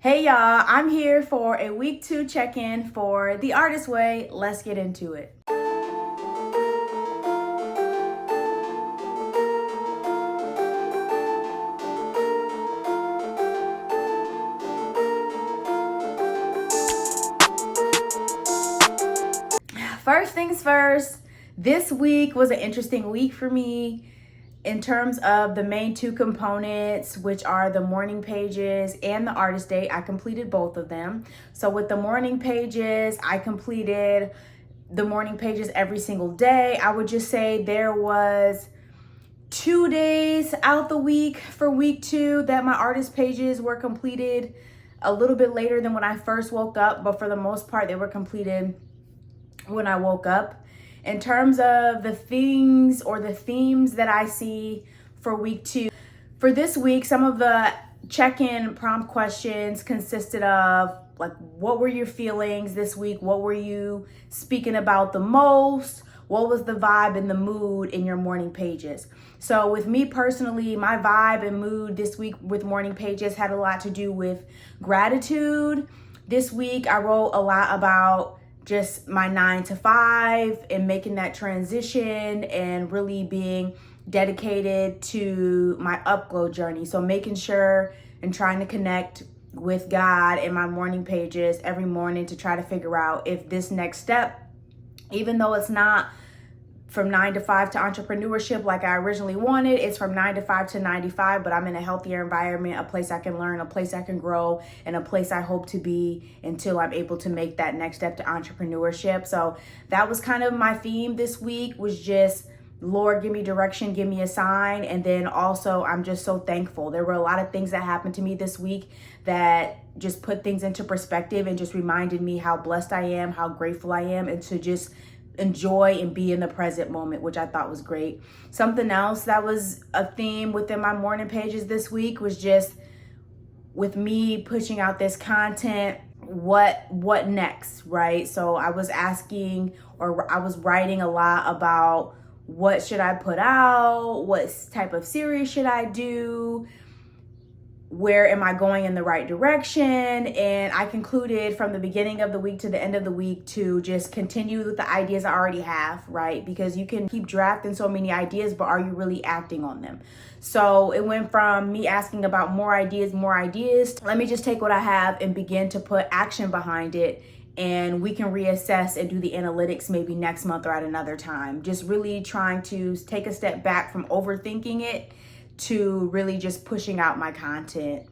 Hey y'all, I'm here for a week 2 check-in for The Artist Way. Let's get into it. First things first, this week was an interesting week for me in terms of the main two components, which are the morning pages and the artist day. I completed both of them. So with the morning pages, I completed the morning pages every single day. I would just say there was 2 days out the week for week 2 that my artist pages were completed a little bit later than when I first woke up, but for the most part, they were completed when I woke up. In terms of the things or the themes that I see for week 2, for this week, some of the check-in prompt questions consisted of like, what were your feelings this week? What were you speaking about the most? What was the vibe and the mood in your morning pages? So with me personally, my vibe and mood this week with morning pages had a lot to do with gratitude. This week, I wrote a lot about just my 9 to 5 and making that transition and really being dedicated to my upglow journey. So making sure and trying to connect with God in my morning pages every morning to try to figure out if this next step, even though it's not from 9 to 5 to entrepreneurship like I originally wanted, it's from 9 to 5 to 95, but I'm in a healthier environment, a place I can learn, a place I can grow, and a place I hope to be until I'm able to make that next step to entrepreneurship. So that was kind of my theme this week, was just, Lord, give me direction, give me a sign. And then also, I'm just so thankful. There were a lot of things that happened to me this week that just put things into perspective and just reminded me how blessed I am, how grateful I am, and to just enjoy and be in the present moment, which I thought was great. Something else that was a theme within my morning pages this week was just with me pushing out this content, what next, right? So I was asking, or I was writing a lot about what should I put out? What type of series should I do? Where am I going in the right direction? And I concluded from the beginning of the week to the end of the week to just continue with the ideas I already have, right? Because you can keep drafting so many ideas, but are you really acting on them? So it went from me asking about more ideas. Let me just take what I have and begin to put action behind it. And we can reassess and do the analytics maybe next month or at another time. Just really trying to take a step back from overthinking it to really just pushing out my content.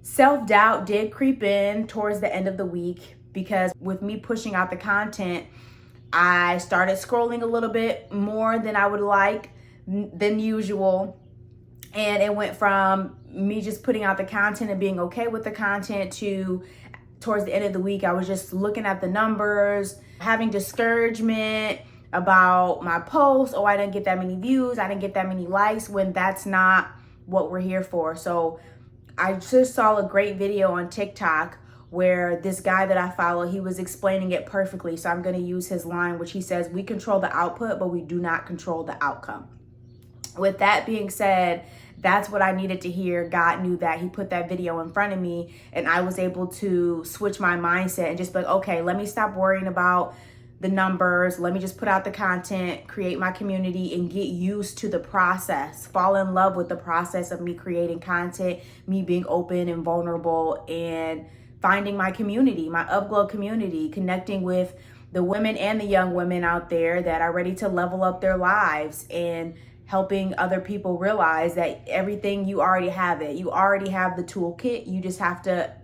Self-doubt did creep in towards the end of the week because with me pushing out the content, I started scrolling a little bit more than I would like than usual. And it went from me just putting out the content and being okay with the content to towards the end of the week, I was just looking at the numbers, having discouragement about my posts. Oh, I didn't get that many views. I didn't get that many likes, when that's not what we're here for. So I just saw a great video on TikTok where this guy that I follow, he was explaining it perfectly. So I'm going to use his line, which he says, we control the output, but we do not control the outcome. With that being said, that's what I needed to hear. God knew that. He put that video in front of me and I was able to switch my mindset and just be like, okay, let me stop worrying about the numbers. Let me just put out the content, create my community, and get used to the process. Fall in love with the process of me creating content, me being open and vulnerable, and finding my community, my Upglow community, connecting with the women and the young women out there that are ready to level up their lives, and helping other people realize that everything, you already have it. You already have the toolkit. You just have to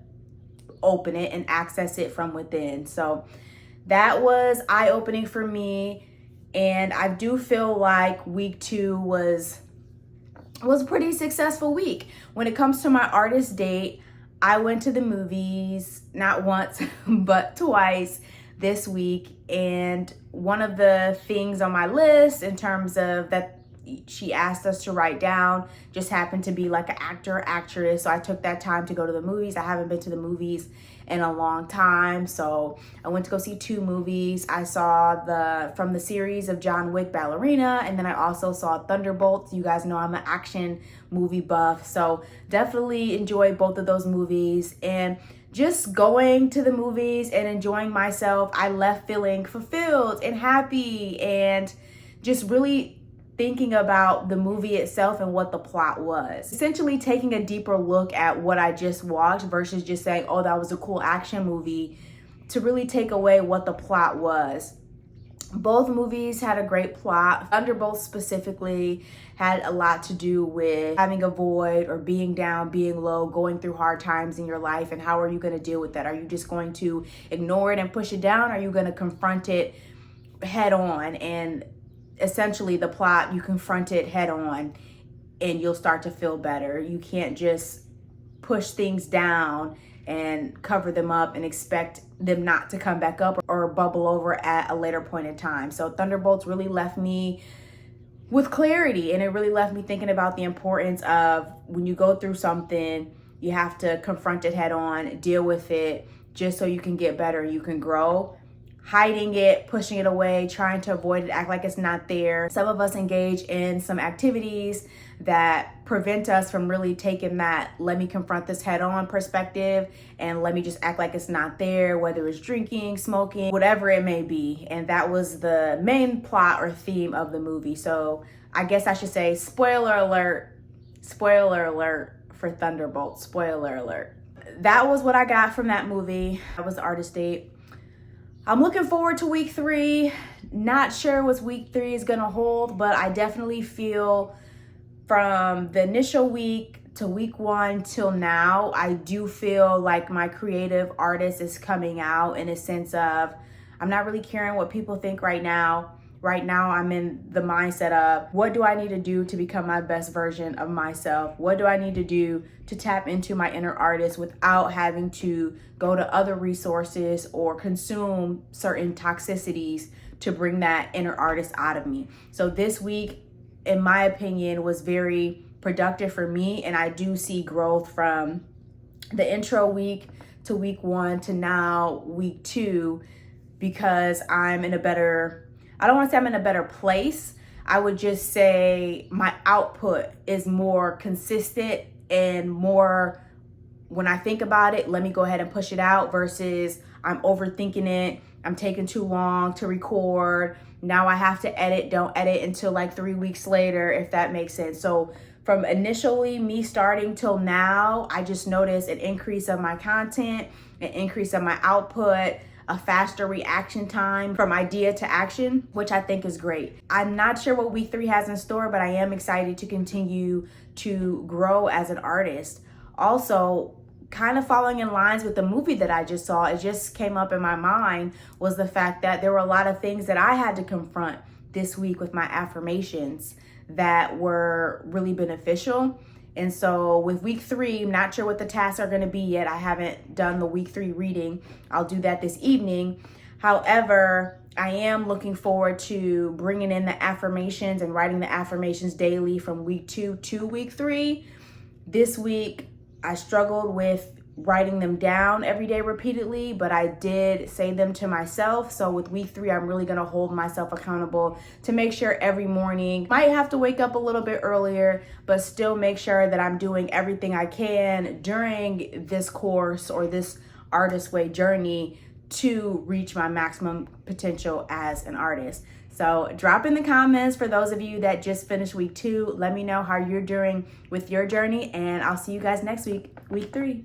open it and access it from within. So that was eye-opening for me, and I do feel like week 2 was a pretty successful week. When it comes to my artist date, I went to the movies not once, but twice this week, and one of the things on my list in terms of that, she asked us to write down just happened to be like an actor or actress. So I took that time to go to the movies. I haven't been to the movies in a long time. So I went to go see 2 movies. I saw from the series of John Wick, Ballerina, and then I also saw Thunderbolts. You guys know I'm an action movie buff. So definitely enjoyed both of those movies. And just going to the movies and enjoying myself, I left feeling fulfilled and happy and just really thinking about the movie itself and what the plot was. Essentially taking a deeper look at what I just watched versus just saying, oh, that was a cool action movie, to really take away what the plot was. Both movies had a great plot. Thunderbolts specifically had a lot to do with having a void or being down, being low, going through hard times in your life, and how are you going to deal with that? Are you just going to ignore it and push it down? Are you going to confront it head on? And essentially the plot, you confront it head on and you'll start to feel better. You can't just push things down and cover them up and expect them not to come back up or bubble over at a later point in time. So Thunderbolts really left me with clarity, and it really left me thinking about the importance of when you go through something, you have to confront it head on, deal with it, just so you can get better, you can grow. Hiding it, pushing it away, trying to avoid it, act like it's not there. Some of us engage in some activities that prevent us from really taking that let me confront this head on perspective and let me just act like it's not there, whether it's drinking, smoking, whatever it may be. And that was the main plot or theme of the movie. So I guess I should say spoiler alert for Thunderbolts, spoiler alert. That was what I got from that movie. That was the artist date. I'm looking forward to week 3. Not sure what week 3 is gonna hold, but I definitely feel from the initial week to week 1 till now, I do feel like my creative artist is coming out in a sense of, I'm not really caring what people think right now. Right now, I'm in the mindset of, what do I need to do to become my best version of myself? What do I need to do to tap into my inner artist without having to go to other resources or consume certain toxicities to bring that inner artist out of me? So this week, in my opinion, was very productive for me, and I do see growth from the intro week to week 1 to now week 2, because I'm in a better, I don't want to say I'm in a better place. I would just say my output is more consistent and more, when I think about it, let me go ahead and push it out versus I'm overthinking it. I'm taking too long to record. Now I have to edit. Don't edit until like 3 weeks later, if that makes sense. So from initially me starting till now, I just noticed an increase of my content, an increase of my output, a faster reaction time from idea to action, which I think is great. I'm not sure what week 3 has in store, but I am excited to continue to grow as an artist. Also, kind of following in lines with the movie that I just saw, it just came up in my mind, was the fact that there were a lot of things that I had to confront this week with my affirmations that were really beneficial. And so with week 3, I'm not sure what the tasks are going to be yet. I haven't done the week 3 reading. I'll do that this evening. However, I am looking forward to bringing in the affirmations and writing the affirmations daily from week 2 to week 3. This week, I struggled with writing them down every day repeatedly, but I did say them to myself. So with week 3, I'm really going to hold myself accountable to make sure every morning, might have to wake up a little bit earlier, but still make sure that I'm doing everything I can during this course or this artist way journey to reach my maximum potential as an artist. So drop in the comments for those of you that just finished week 2. Let me know how you're doing with your journey, and I'll see you guys next week, week 3.